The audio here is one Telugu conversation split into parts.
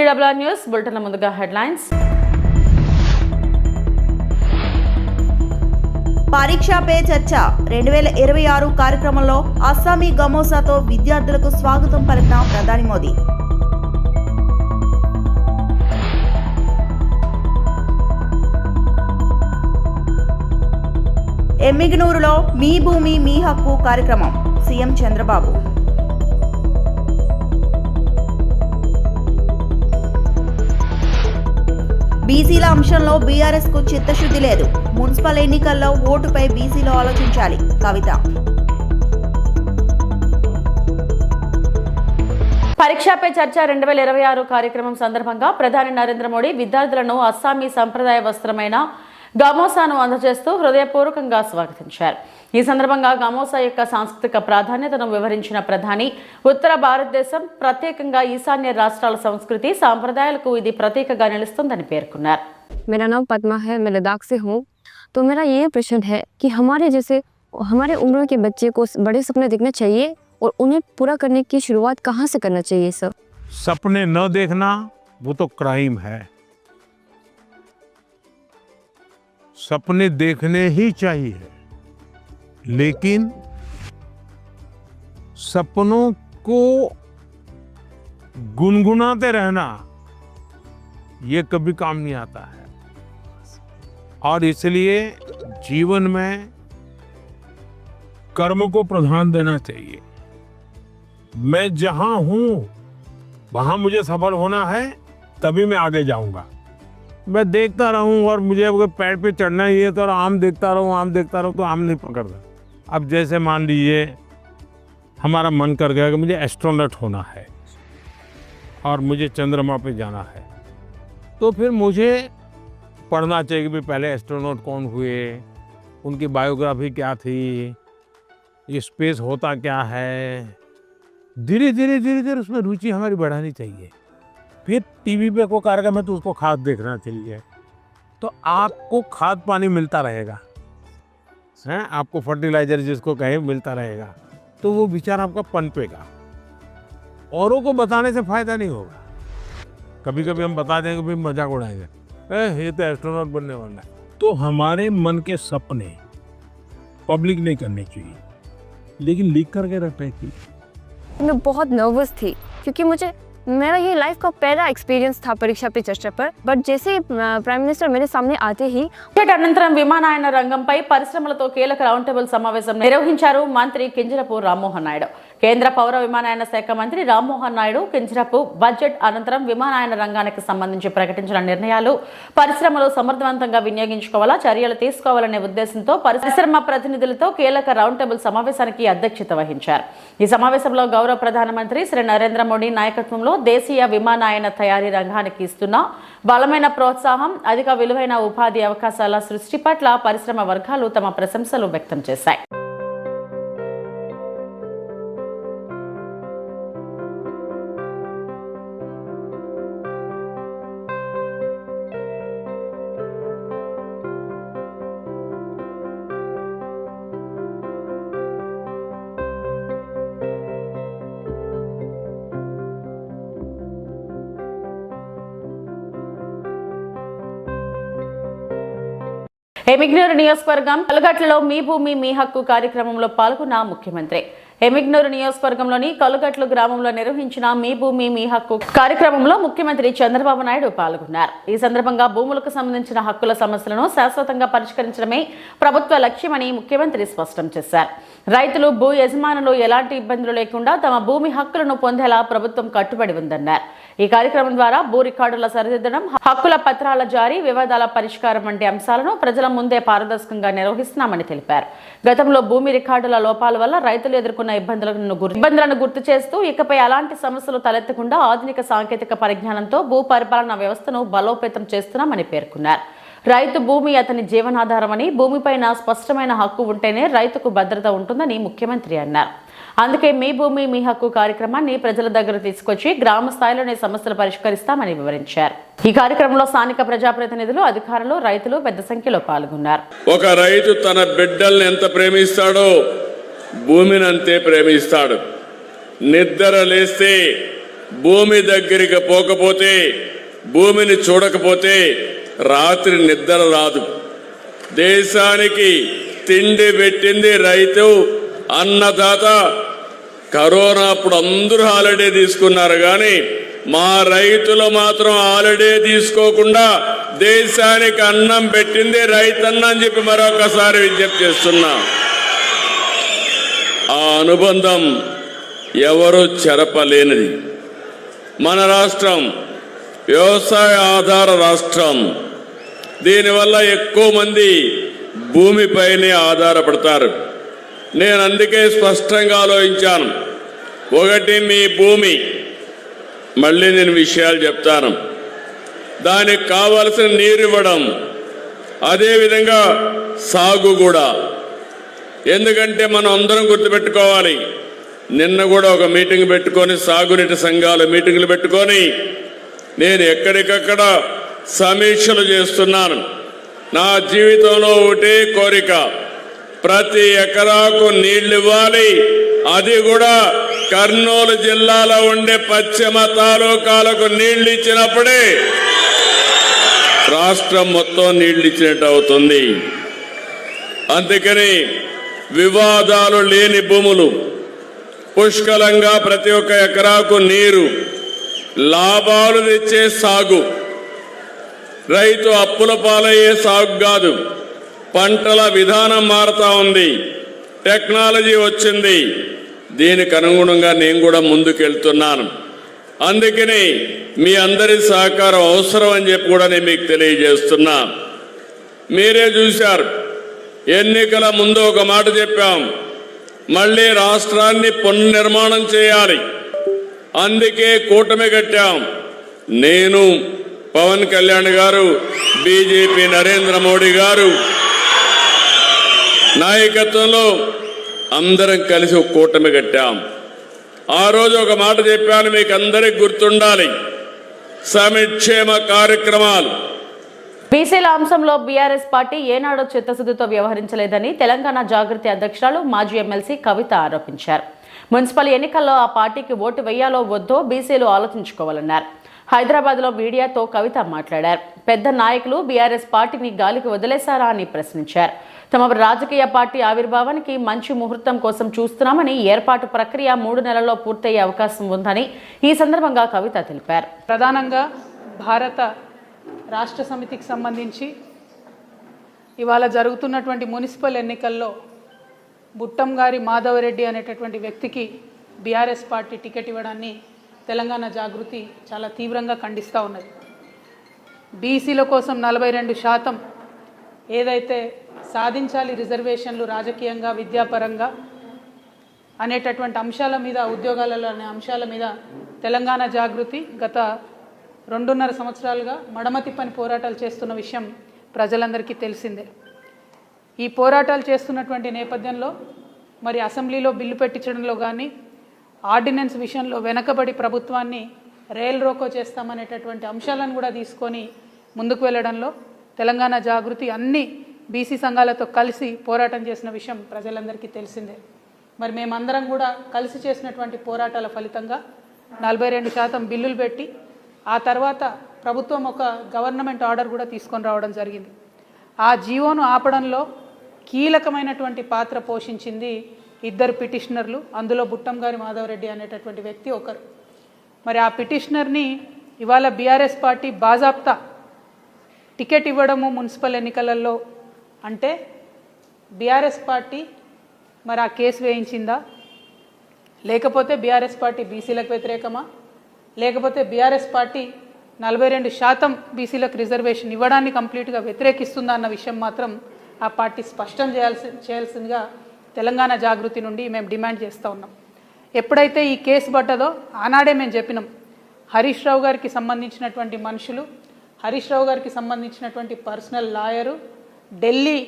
3WR న్యూస్ బులెటిన్ ముందుగా హెడ్లైన్స్. పరీక్ష పే చర్చ 2026 కార్యక్రమంలో అస్సామీ గమోసాతో విద్యార్థులకు స్వాగతం పలికిన ప్రధాని మోదీ. ఎమ్మిగనూరులో మీ భూమి మీ హక్కు కార్యక్రమం సీఎం చంద్రబాబు. బీసీల అంశంలో బీఆర్ఎస్ కు చిత్తశుద్ధి లేదు. మున్సిపల్ ఎన్నికల్లో ఓటుపై బీసీలో ఆలోచించాలి కవిత. పరీక్ష పే చర్చ 2026 కార్యక్రమం సందర్భంగా ప్రధాని నరేంద్ర మోడీ విద్యార్థులను అస్సామీ సంప్రదాయ వస్త్రమైన గమోసాను అందజేస్తూ హృదయపూర్వకంగా స్వాగతించారు. ఈ సందర్భంగా గమోసా యొక్క సాంస్కృతిక ప్రాధాన్యతను వివరించిన ప్రధాని ఉత్తర భారతదేశం ప్రత్యేకంగా ఈశాన్య రాష్ట్రాల సంస్కృతి సాంప్రదాయాలకు ఇది ప్రతీకగా నిలుస్తుందని పేర్కొన్నారు. मेरा नाम पद्मा है, मैं लद्दाख से हूँ. तो मेरा ये प्रश्न है कि हमारे उम्र के बच्चे को बड़े सपने देखना चाहिए और उन्हें पूरा करने की शुरुआत कहाँ से करना चाहिए सर? सपने न देखना वो तो क्राइम है. सपने देखने ही चाहिए, लेकिन सपनों को गुनगुनाते रहना ये कभी काम नहीं आता है. और इसलिए जीवन में कर्म को प्रधान देना चाहिए. मैं जहां हूं वहां मुझे सफल होना है, तभी मैं आगे जाऊंगा. मैं देखता रहूं और मुझे अगर पेड़ पे चढ़ना ही है तो आम देखता रहूं तो आम नहीं पकड़ता. अब जैसे मान लीजिए हमारा मन कर गया कि मुझे एस्ट्रोनॉट होना है और मुझे चंद्रमा पे जाना है, तो फिर मुझे पढ़ना चाहिए कि पहले एस्ट्रोनॉट कौन हुए, उनकी बायोग्राफी क्या थी, ये स्पेस होता क्या है. धीरे धीरे उसमें रुचि हमारी बढ़ानी चाहिए. फिर टीवी पे कोई कार्यक्रम है तो उसको खाद देखना चाहिए, तो आपको खाद पानी मिलता रहेगा, हैं, आपको फर्टिलाइजर जिसको कहे मिलता रहेगा, तो वो विचार आपका पनपेगा. औरों को बताने से फायदा नहीं होगा. कभी कभी हम बता देंगे भाई मजाक उड़ाएंगे, ये तो एस्ट्रोनॉट बनने वाला है. तो हमारे मन के सपने पब्लिक नहीं करने चाहिए, लेकिन लीक करके रखने चाहिए. मैं बहुत नर्वस थी क्योंकि मेरा ये लाइफ का पहला एक्सपीरियंस था परीक्षा पे चर्चा पर. बट जैसे प्राइम मिनिस्टर मेरे सामने आते ही అనంతరం విమానయాన రంగంపై పరిశ్రమలతో కీలక రౌండ్ టేబుల్ సమావేశం నిర్వహించారు మంత్రి కింజరపు రామ్మోహన్ నాయుడు. కేంద్ర పౌర విమానయాన శాఖ మంత్రి రామ్మోహన్ నాయుడు కింజరపు బడ్జెట్ అనంతరం విమానయాన రంగానికి సంబంధించి ప్రకటించిన నిర్ణయాలు పరిశ్రమలు సమర్థవంతంగా వినియోగించుకోవాలా చర్యలు తీసుకోవాలనే ఉద్దేశంతో పరిశ్రమ ప్రతినిధులతో కీలక రౌండ్ టేబుల్ సమావేశానికి అధ్యక్షత వహించారు. ఈ సమావేశంలో గౌరవ ప్రధానమంత్రి శ్రీ నరేంద్ర మోడీ నాయకత్వంలో దేశీయ విమానయాన తయారీ రంగానికి ఇస్తున్న బలమైన ప్రోత్సాహం, అధిక విలువైన ఉపాధి అవకాశాల సృష్టి పట్ల పరిశ్రమ వర్గాలు తమ ప్రశంసలు వ్యక్తం చేశాయి. ఎమ్మిగనూరు నియోజకవర్గం కలుగట్లలో మీ భూమి మీ హక్కు కార్యక్రమంలో పాల్గొన్న ముఖ్యమంత్రి. ఎమ్మిగనూరు నియోజకవర్గంలోని కలుగట్లు గ్రామంలో నిర్వహించిన మీ భూమి మీ హక్కు కార్యక్రమంలో ముఖ్యమంత్రి చంద్రబాబు నాయుడు పాల్గొన్నారు. ఈ సందర్భంగా భూములకు సంబంధించిన హక్కుల సమస్యలను శాశ్వతంగా పరిష్కరించడమే ప్రభుత్వ లక్ష్యమని ముఖ్యమంత్రి స్పష్టం చేశారు. రైతులు భూ యజమానులు ఎలాంటి ఇబ్బందులు లేకుండా తమ భూమి హక్కులను పొందేలా ప్రభుత్వం కట్టుబడి ఉందన్నారు. ఈ కార్యక్రమం ద్వారా భూ రికార్డుల సరిదిద్దడం, హక్కుల పత్రాల జారీ, వివాదాల పరిష్కారం వంటి అంశాలను ప్రజల ముందే పారదర్శకంగా నిర్వహిస్తున్నామని తెలిపారు. గతంలో భూమి రికార్డుల లోపాల వల్ల రైతులు ఎదుర్కొన్న ఇబ్బందులను గుర్తు చేస్తూ ఇకపై అలాంటి సమస్యలు తలెత్తకుండా ఆధునిక సాంకేతిక పరిజ్ఞానంతో భూ పరిపాలనా వ్యవస్థను బలోపేతం చేస్తున్నామని పేర్కొన్నారు. రైతు భూమి అతని జీవనాధారమని, భూమిపైన స్పష్టమైన హక్కు ఉంటేనే రైతుకు భద్రత ఉంటుందని ముఖ్యమంత్రి అన్నారు. అందుకే మీ భూమి మీ హక్కు కార్యక్రమాన్ని ప్రజల దగ్గర తీసుకొచ్చి గ్రామ స్థాయిలోనే సమస్యలు పరిష్కరిస్తామని వివరించారు. ఈ కార్యక్రమంలో స్థానిక ప్రజాప్రతినిధులు, అధికారులు, రైతులు పెద్ద సంఖ్యలో పాల్గొన్నారు. ఒక రైతు తన బిడ్డల్ని ఎంత ప్రేమిస్తాడో భూమిని అంతే ప్రేమిస్తాడు. నిద్ర లేస్తే భూమి దగ్గరికి పోకపోతే, భూమిని చూడకపోతే రాత్రి నిద్ర రాదు. దేశానికి తిండి పెట్టింది రైతు, అన్నదాత. కరోనా అప్పుడు అందరూ హాలిడే తీసుకున్నారు, కానీ మా రైతులు మాత్రం హాలిడే తీసుకోకుండా దేశానికి అన్నం పెట్టింది రైతన్న అని చెప్పి మరొకసారి విజ్ఞప్తి చేస్తున్నా. ఆ అనుబంధం ఎవరు చెరపలేనిది. మన రాష్ట్రం వ్యవసాయ ఆధార రాష్ట్రం. దీనివల్ల ఎక్కువ మంది భూమిపైనే ఆధారపడతారు. నేను అందుకే స్పష్టంగా ఆలోచించాను. ఒకటి, మీ భూమి. మళ్ళీ నేను విషయాలు చెప్తాను. దానికి కావలసిన నీరు ఇవ్వడం, అదేవిధంగా సాగు కూడా. ఎందుకంటే మనం అందరం గుర్తుపెట్టుకోవాలి, నిన్న కూడా ఒక మీటింగ్ పెట్టుకొని, సాగునీటి సంఘాల మీటింగ్లు పెట్టుకొని నేను ఎక్కడికక్కడ సమీక్షలు చేస్తున్నాను. నా జీవితంలో ఒకటే కోరిక, ప్రతి ఎకరాకు నీళ్లు ఇవ్వాలి. అది కూడా కర్నూలు జిల్లాలో ఉండే పశ్చిమ తాలూకాలకు నీళ్లు ఇచ్చినప్పుడే రాష్ట్రం మొత్తం నీళ్లు ఇచ్చినట్టు అవుతుంది. అందుకని వివాదాలు లేని భూములు, పుష్కలంగా ప్రతి ఒక్క ఎకరాకు నీరు, లాభాలు తెచ్చే సాగు, రైతు అప్పుల పాలయ్యే సాగు కాదు. పంటల విధానం మారుతా ఉంది, టెక్నాలజీ వచ్చింది. దీనికి అనుగుణంగా నేను కూడా ముందుకెళ్తున్నాను. అందుకని మీ అందరి సహకారం అవసరం అని చెప్పి కూడా నేను మీకు తెలియజేస్తున్నా. మీరే చూశారు, ఎన్నికల ముందు ఒక మాట చెప్పాం, మళ్ళీ రాష్ట్రాన్ని పునర్నిర్మాణం చేయాలి. అందుకే కూటమి కట్టాం. నేను, పవన్ కళ్యాణ్ గారు, బీజేపీ నరేంద్ర మోడీ గారు నాయకత్వంలో అందరం కలిసి ఒక కూటమి కట్టాం. ఆ రోజు ఒక మాట చెప్పాను, మీకు అందరికి గుర్తుండాలి, సంక్షేమ కార్యక్రమాలు. బీసీల అంశంలో బీఆర్ఎస్ పార్టీ ఏనాడో చిత్తశుద్ధితో వ్యవహరించలేదని తెలంగాణ జాగృతి అధ్యక్షురాలు మాజీ ఎమ్మెల్సీ కవిత ఆరోపించారు. మున్సిపల్ ఎన్నికల్లో ఆ పార్టీకి ఓటు వేయాలో వద్దో బీసీలు ఆలోచించుకోవాలన్నారు. హైదరాబాద్లో మీడియాతో కవిత మాట్లాడారు. పెద్ద నాయకులు బీఆర్ఎస్ పార్టీని గాలికి వదిలేశారా అని ప్రశ్నించారు. తమ రాజకీయ పార్టీ ఆవిర్భావానికి మంచి ముహూర్తం కోసం చూస్తున్నామని, ఏర్పాటు ప్రక్రియ 3 నెలల్లో పూర్తయ్యే అవకాశం ఉందని ఈ సందర్భంగా కవిత తెలిపారు. ప్రధానంగా భారత రాష్ట్ర సమితికి సంబంధించి ఇవాళ జరుగుతున్నటువంటి మున్సిపల్ ఎన్నికల్లో బుట్టంగారి మాధవరెడ్డి అనేటటువంటి వ్యక్తికి బీఆర్ఎస్ పార్టీ టికెట్ ఇవ్వడాన్ని తెలంగాణ జాగృతి చాలా తీవ్రంగా ఖండిస్తూ ఉన్నది. బీసీల కోసం 42% ఏదైతే సాధించాలి రిజర్వేషన్లు రాజకీయంగా, విద్యాపరంగా అనేటటువంటి అంశాల మీద, ఉద్యోగాలలో అనే అంశాల మీద తెలంగాణ జాగృతి గత 2.5 సంవత్సరాలుగా మడమతి పని పోరాటాలు చేస్తున్న విషయం ప్రజలందరికీ తెలిసిందే. ఈ పోరాటాలు చేస్తున్నటువంటి నేపథ్యంలో మరి అసెంబ్లీలో బిల్లు పెట్టించడంలో కానీ, ఆర్డినెన్స్ విషయంలో వెనకబడి ప్రభుత్వాన్ని రైల్ రోకో చేస్తామనేటటువంటి అంశాలను కూడా తీసుకొని ముందుకు వెళ్ళడంలో తెలంగాణ జాగృతి అన్ని బీసీ సంఘాలతో కలిసి పోరాటం చేసిన విషయం ప్రజలందరికీ తెలిసిందే. మరి మేమందరం కూడా కలిసి చేసినటువంటి పోరాటాల ఫలితంగా 42% బిల్లులు పెట్టి, ఆ తర్వాత ప్రభుత్వం ఒక గవర్నమెంట్ ఆర్డర్ కూడా తీసుకొని రావడం జరిగింది. ఆ జీవోను ఆపడంలో కీలకమైనటువంటి పాత్ర పోషించింది 2 పిటిషనర్లు. అందులో బుట్టంగారి మాధవరెడ్డి అనేటటువంటి వ్యక్తి ఒకరు. మరి ఆ పిటిషనర్ని ఇవాళ బీఆర్ఎస్ పార్టీ బాజాప్తా టికెట్ ఇవ్వడము మున్సిపల్ ఎన్నికలలో అంటే బీఆర్ఎస్ పార్టీ మరి ఆ కేసు వేయించిందా, లేకపోతే బీఆర్ఎస్ పార్టీ బీసీలకు వ్యతిరేకమా, లేకపోతే బీఆర్ఎస్ పార్టీ 42% బీసీలకు రిజర్వేషన్ ఇవ్వడాన్ని కంప్లీట్గా వ్యతిరేకిస్తుందా అన్న విషయం మాత్రం ఆ పార్టీ స్పష్టం చేయాల్సిందిగా తెలంగాణ జాగృతి నుండి మేము డిమాండ్ చేస్తూ ఉన్నాం. ఎప్పుడైతే ఈ కేసు పడ్డదో ఆనాడే మేము చెప్పినాం, హరీష్ రావు గారికి సంబంధించినటువంటి మనుషులు, హరీష్ రావు గారికి సంబంధించినటువంటి పర్సనల్ లాయరు ఢిల్లీ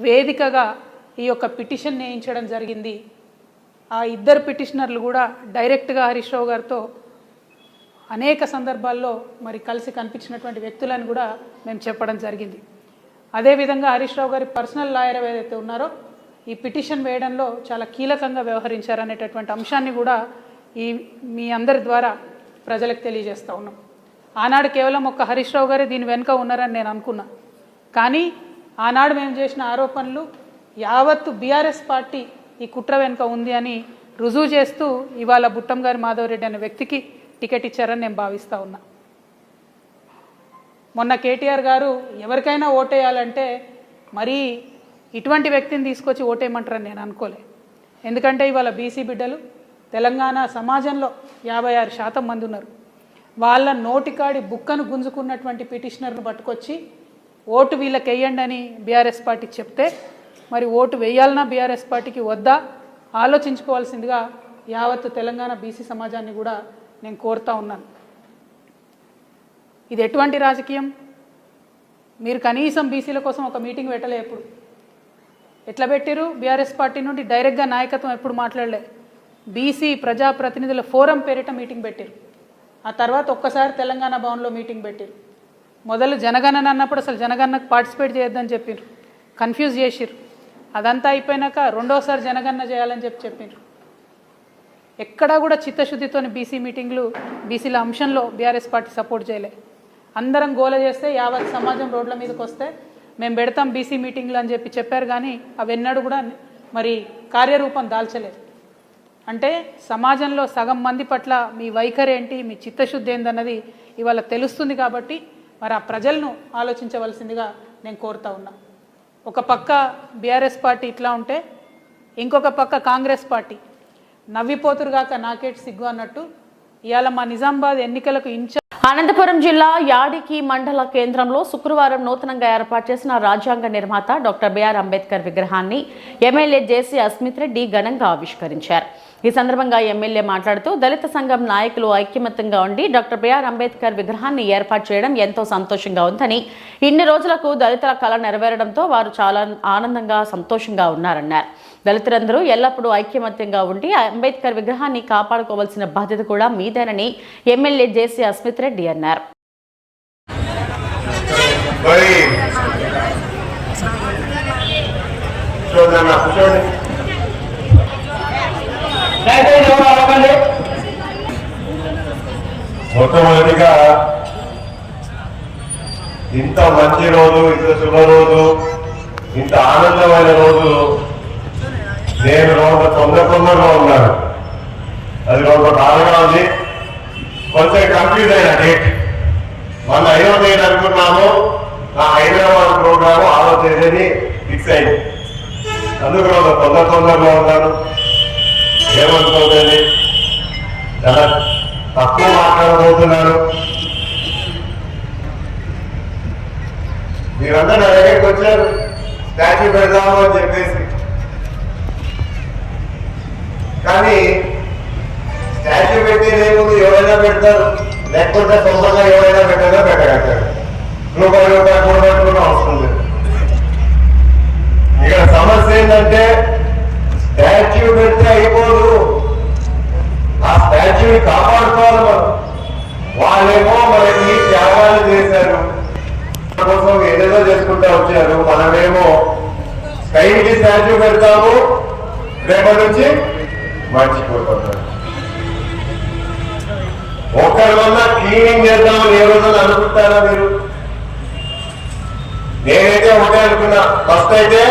వేదికగా ఈ యొక్క పిటిషన్ వేయించడం జరిగింది. ఆ 2 పిటిషనర్లు కూడా డైరెక్ట్గా హరీష్ రావు గారితో అనేక సందర్భాల్లో మరి కలిసి కనిపించినటువంటి వ్యక్తులను కూడా మేము చెప్పడం జరిగింది. అదేవిధంగా హరీష్ రావు గారి పర్సనల్ లాయర్ ఏదైతే ఉన్నారో ఈ పిటిషన్ వేయడంలో చాలా కీలకంగా వ్యవహరించారనేటటువంటి అంశాన్ని కూడా మీ అందరి ద్వారా ప్రజలకు తెలియజేస్తూ ఉన్నాం. ఆనాడు కేవలం ఒక్క హరీష్ రావు గారే దీని వెనుక ఉన్నారని నేను అనుకున్నా. కానీ ఆనాడు మేము చేసిన ఆరోపణలు యావత్తు బీఆర్ఎస్ పార్టీ ఈ కుట్ర వెనుక ఉంది అని రుజువు చేస్తూ ఇవాళ బుట్టంగారి మాధవరెడ్డి అనే వ్యక్తికి టికెట్ ఇచ్చారని నేను భావిస్తూ ఉన్నా. మొన్న కేటీఆర్ గారు ఎవరికైనా ఓటేయాలంటే మరీ ఇటువంటి వ్యక్తిని తీసుకొచ్చి ఓటేయమంటారని నేను అనుకోలే. ఎందుకంటే ఇవాళ బీసీ బిడ్డలు తెలంగాణ సమాజంలో 56% మంది ఉన్నారు. వాళ్ళ నోటికాడి బుక్కను గుంజుకున్నటువంటి పిటిషనర్ను పట్టుకొచ్చి ఓటు వీళ్ళకి వేయండి అని బీఆర్ఎస్ పార్టీ చెప్తే మరి ఓటు వేయాలన్నా బీఆర్ఎస్ పార్టీకి వద్దా ఆలోచించుకోవాల్సిందిగా యావత్తు తెలంగాణ బీసీ సమాజాన్ని కూడా నేను కోరుతా ఉన్నాను. ఇది ఎటువంటి రాజకీయం? మీరు కనీసం బీసీల కోసం ఒక మీటింగ్ పెట్టలే. ఎప్పుడు ఎట్లా పెట్టిరు? బీఆర్ఎస్ పార్టీ నుండి డైరెక్ట్గా నాయకత్వం ఎప్పుడు మాట్లాడలే. బీసీ ప్రజాప్రతినిధుల ఫోరం పేరిట మీటింగ్ పెట్టిరు. ఆ తర్వాత ఒక్కసారి తెలంగాణ భవన్లో మీటింగ్ పెట్టిరు. మొదలు జనగణన అన్నప్పుడు అసలు జనగణనకు పార్టిసిపేట్ చేయొద్దని చెప్పిర్రు, కన్ఫ్యూజ్ చేసిర్రు. అదంతా అయిపోయినాక రెండోసారి జనగణన చేయాలని చెప్పిర్రు. ఎక్కడా కూడా చిత్తశుద్ధితో బీసీ మీటింగ్లు బీసీల అంశంలో బీఆర్ఎస్ పార్టీ సపోర్ట్ చేయలే. అందరం గోల చేస్తే యావత్ సమాజం రోడ్ల మీదకి వస్తే మేము పెడతాం బీసీ మీటింగ్లు అని చెప్పారు. కానీ అవెన్నడూ కూడా మరి కార్యరూపం దాల్చలేదు. అంటే సమాజంలో సగం మంది పట్ల మీ వైఖరి ఏంటి, మీ చిత్తశుద్ధి ఏందన్నది ఇవాళ తెలుస్తుంది. కాబట్టి మరి ఆ ప్రజలను ఆలోచించవలసిందిగా నేను కోరుతా ఉన్నా. ఒక పక్క బీఆర్ఎస్ పార్టీ ఇట్లా ఉంటే ఇంకొక పక్క కాంగ్రెస్ పార్టీ నవ్విపోతురుగాక నాకేటి సిగ్గు అన్నట్టు ఇవాళ మా నిజామాబాద్ ఎన్నికలకు అనంతపురం జిల్లా యాడికి మండల కేంద్రంలో శుక్రవారం నూతనంగా ఏర్పాటు చేసిన రాజ్యాంగ నిర్మాత డాక్టర్ బిఆర్ అంబేద్కర్ విగ్రహాన్ని ఎమ్మెల్యే జేసీ అస్మిత్ రెడ్డి ఘనంగా ఆవిష్కరించారు. ఈ సందర్భంగా ఎమ్మెల్యే మాట్లాడుతూ దళిత సంఘం నాయకులు ఐక్యమత్యంగా ఉండి డాక్టర్ బిఆర్ అంబేద్కర్ విగ్రహాన్ని ఏర్పాటు చేయడం ఎంతో సంతోషంగా ఉందని, ఇన్ని రోజులకు దళితుల కళ నెరవేరడంతో వారు చాలా ఆనందంగా సంతోషంగా ఉన్నారన్నారు. దళితులందరూ ఎల్లప్పుడూ ఐక్యమత్యంగా ఉండి అంబేద్కర్ విగ్రహాన్ని కాపాడుకోవాల్సిన బాధ్యత కూడా మీదేనని ఎమ్మెల్యే జేసీ అస్మిత్ రెడ్డి అన్నారు. మొట్టమొదటిగా ఇంత మంచి రోజు, ఇంత శుభరోజు, ఇంత ఆనందమైన రోజు నేను తొందరగా ఉన్నాను. అది ఒక కారణం ఉంది. కొంచెం కన్ఫ్యూజ్ అయిన డేట్ మన 5వ తేదీ అనుకున్నాము. నా హైదరాబాద్ ప్రోగ్రాము 6వ తేదీని ఫిక్స్ అయింది. అందుకు తొందరగా ఉన్నాను. ఏమనుకోదండి, చాలా తక్కువ మాట్లాడబోతున్నాను. మీరందరూ నా దగ్గరికి వచ్చారు స్టాచ్యూ పెడదాము అని చెప్పేసి. కానీ స్టాచ్యూ పెట్టేదేముంది, ఎవరైనా పెడతారు, లేకపోతే సొంతంగా ఎవరైనా పెట్టగలుగుతారు. రూపాయలు కూడబెట్టుకున్న అవసరం లేదు. ఇక్కడ సమస్య ఏంటంటే స్టాచ్యూ పెడితే అయిపోదు, ఆ స్టాచ్యూని కాపాడుకోవాలి మనం. వాళ్ళేమో మనకి త్యాగాలు చేశారు, కోసం ఏదేదో చేసుకుంటూ వచ్చారు. మనమేమో స్కైకి స్టాచ్యూ పెడతాము, రేపటి నుంచి మర్చిపోతారు. ఒకరి వల్ల క్లీనింగ్ చేద్దామని ఏ రోజు అనుకుంటారా మీరు? నేనైతే ఒకటే అనుకున్నా. ఫస్ట్ అయితే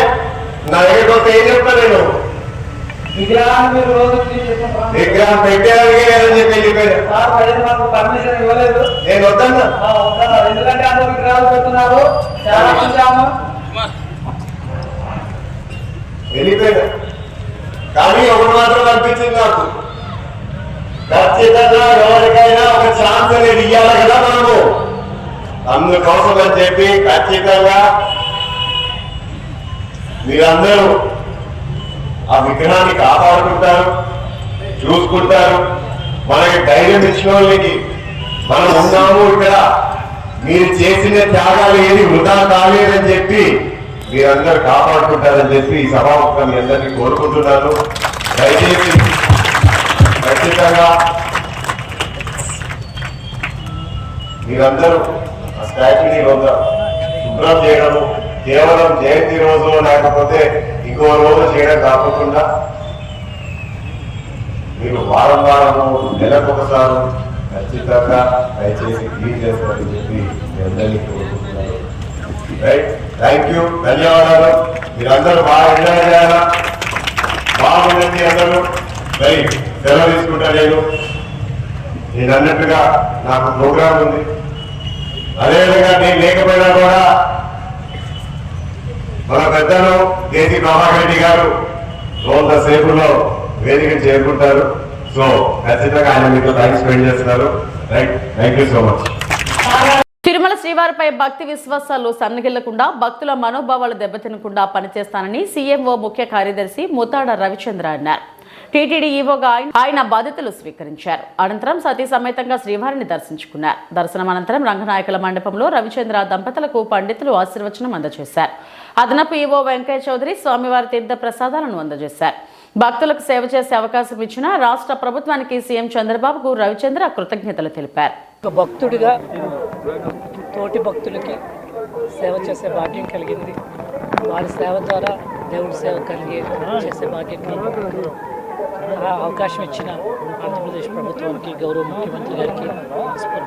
నా దగ్గరికి వస్తే ఏం చెప్తా, నేను విగ్రహం పెట్టేదానికి లేదని చెప్పి వెళ్ళిపోయాను. పర్మిషన్ ఇవ్వలేదు, నేను వద్దన్నా. ఎందుకంటే అందరూ విగ్రహాలు పెడుతున్నారు, చాలా మంచాము వెళ్ళిపోయాను. కానీ ఒకటి మాత్రం అనిపించింది నాకు, ఖచ్చితంగా ఎవరికైనా ఒక ఛాన్స్ అనేది ఇవ్వాలి కదా మనము. అందుకోసం అని చెప్పి ఖచ్చితంగా మీరందరూ ఆ విగ్రహాన్ని కాపాడుకుంటారు, చూసుకుంటారు. మనకి ధైర్యం ఇచ్చిన వాళ్ళకి మనం ఉన్నాము ఇక్కడ, మీరు చేసిన త్యాగాలు ఏది వృధా కాలేదని చెప్పి మీరందరూ కాపాడుకుంటారని చెప్పి ఈ సభాముఖంగా మీ అందరినీ కోరుకుంటున్నాను. దయచేసి ఖచ్చితంగా మీరందరూ ఆ స్టాచ్యూని శుభ్రం చేయడము, కేవలం జయంతి రోజు లేకపోతే ఇంకో రోజు చేయడం కాకుండా మీరు వారం వారము నెలకొకసారి ఖచ్చితంగా దయచేసి క్లీన్ చేస్తారని చెప్పి మీ అందరినీ కోరుకుంటున్నాను. రైట్, థ్యాంక్ యూ, ధన్యవాదాలు. మీరందరూ బాగా ఎంజాయ్ చేయాలా, బాగుండండి అందరూ. రైట్, సెలవు తీసుకుంటా. నేను అన్నట్టుగా నాకు ప్రోగ్రామ్ ఉంది. అదేవిధంగా నేను లేకపోయినా కూడా మన పెద్దలు కేసీ ప్రభాకర్ రెడ్డి గారు కొంత సేపులో వేదికను చేరుకుంటారు. సో ఖచ్చితంగా ఆయన మీతో టైం స్పెండ్ చేస్తున్నారు. Right, thank you so much. Tirumala శ్రీవారిపై భక్తి విశ్వాసాలు సన్నగిల్లకుండా భక్తుల మనోభావాలు దెబ్బతినకుండా పనిచేస్తానని సీఎంఓ ముఖ్య కార్యదర్శి ముతాడ రవిచంద్ర అన్నారు. టీటీడీ ఈవోగా ఆయన బాధ్యతలు స్వీకరించారు. అనంతరం సతీ సమేతంగా శ్రీవారిని దర్శించుకున్నారు. దర్శనం అనంతరం రంగనాయకుల మండపంలో రవిచంద్ర దంపతులకు పండితులు ఆశీర్వచనం అందజేశారు. అదనపు ఈవో వెంకయ్య చౌదరి స్వామివారి తీర్థ ప్రసాదాలను అందజేశారు. భక్తులకు సేవ చేసే అవకాశం ఇచ్చిన రాష్ట్ర ప్రభుత్వానికి సీఎం చంద్రబాబుకు రవిచంద్ర కృతజ్ఞతలు తెలిపారు. ఒక భక్తుడిగా తోటి భక్తులకి సేవ చేసే భాగ్యం కలిగింది. వారి సేవ ద్వారా దేవుడి సేవ చేసే భాగ్యం కలిగింది. ఆ అవకాశం ఇచ్చిన ఆంధ్రప్రదేశ్ ప్రభుత్వానికి, గౌరవ ముఖ్యమంత్రి గారికి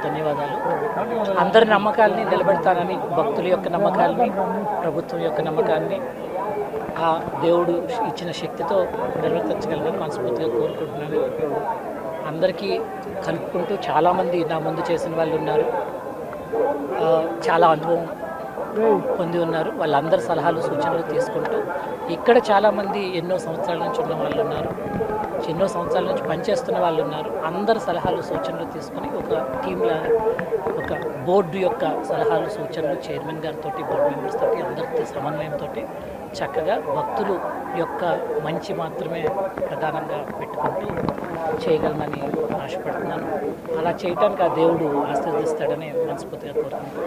ధన్యవాదాలు. అందరి నమ్మకాలని నిలబెడతానని, భక్తుల యొక్క నమ్మకాలని, ప్రభుత్వం యొక్క నమ్మకాన్ని ఆ దేవుడు ఇచ్చిన శక్తితో నిర్వర్తించగలనని మనస్ఫూర్తిగా కోరుకుంటున్నాను. అందరికీ కలుపుకుంటూ చాలామంది నా ముందు చేసిన వాళ్ళు ఉన్నారు, చాలా అనుభవం పొంది ఉన్నారు. వాళ్ళందరి సలహాలు సూచనలు తీసుకుంటూ ఇక్కడ చాలామంది ఎన్నో సంవత్సరాల నుంచి ఉన్న వాళ్ళు ఉన్నారు, ఎన్నో సంవత్సరాల నుంచి పనిచేస్తున్న వాళ్ళు ఉన్నారు. అందరి సలహాలు సూచనలు తీసుకుని ఒక టీంలా, ఒక బోర్డు యొక్క సలహాలు సూచనలు చైర్మన్ గారితో, బోర్డు మెంబర్స్ తోటి, అందరితో సమన్వయంతో చక్కగా భక్తులు యొక్క మంచి మాత్రమే ప్రధానంగా పెట్టుకుంటూ చేయగలనని ఆశపడుతున్నాను. అలా చేయటానికి ఆ దేవుడు ఆశీర్వదిస్తాడని మనస్ఫూర్తిగా కోరుకుంటున్నాను.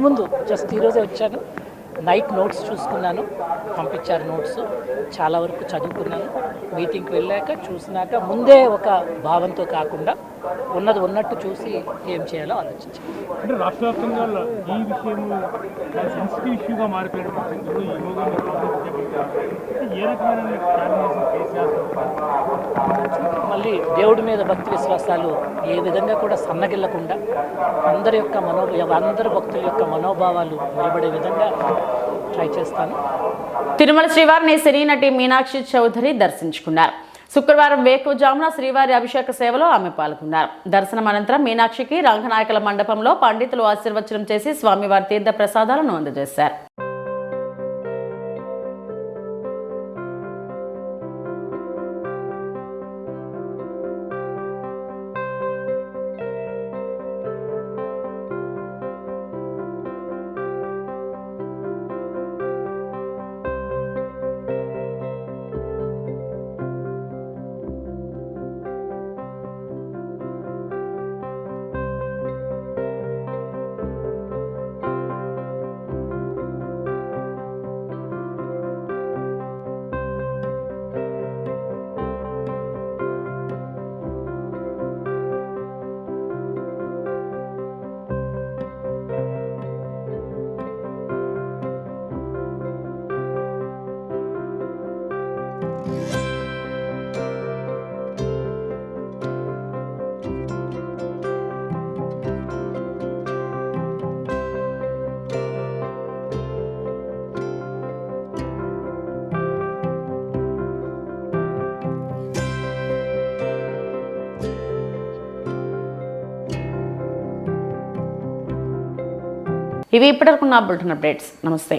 ముందు జస్ట్ ఈరోజే వచ్చాను, నైట్ నోట్స్ చూసుకున్నాను, పంపించారు నోట్స్, చాలా వరకు చదువుకున్నాను. మీటింగ్కి వెళ్ళాక చూసినాక ముందే ఒక భావంతో కాకుండా ఉన్నది ఉన్నట్టు చూసి ఏం చేయాలో ఆలోచించాను. అంటే రాష్ట్ర వ్యాప్తంగా ఈ విషయం సెన్సిటివ్ ఇష్యూగా మారిపోయిన పరిస్థితుల్లో ఏ రకమైన మళ్ళీ దేవుడి మీద భక్తి విశ్వాసాలు ఏ విధంగా కూడా సన్నగిల్లకుండా అందరి భక్తుల యొక్క మనోభావాలు నిలబడే విధంగా ట్రై చేస్తాను. తిరుమల శ్రీవారిని సినీ నటి మీనాక్షి చౌదరి దర్శించుకున్నారు. శుక్రవారం వేకువజామున శ్రీవారి అభిషేక సేవలో ఆమె పాల్గొన్నారు. దర్శనం అనంతరం మీనాక్షికి రంగనాయకుల మండపంలో పండితులు ఆశీర్వచనం చేసి స్వామివారి తీర్థ ప్రసాదాలను అందజేశారు. ఇవి ఇప్పటివరకు నా బులెటిన్ అప్డేట్స్. నమస్తే.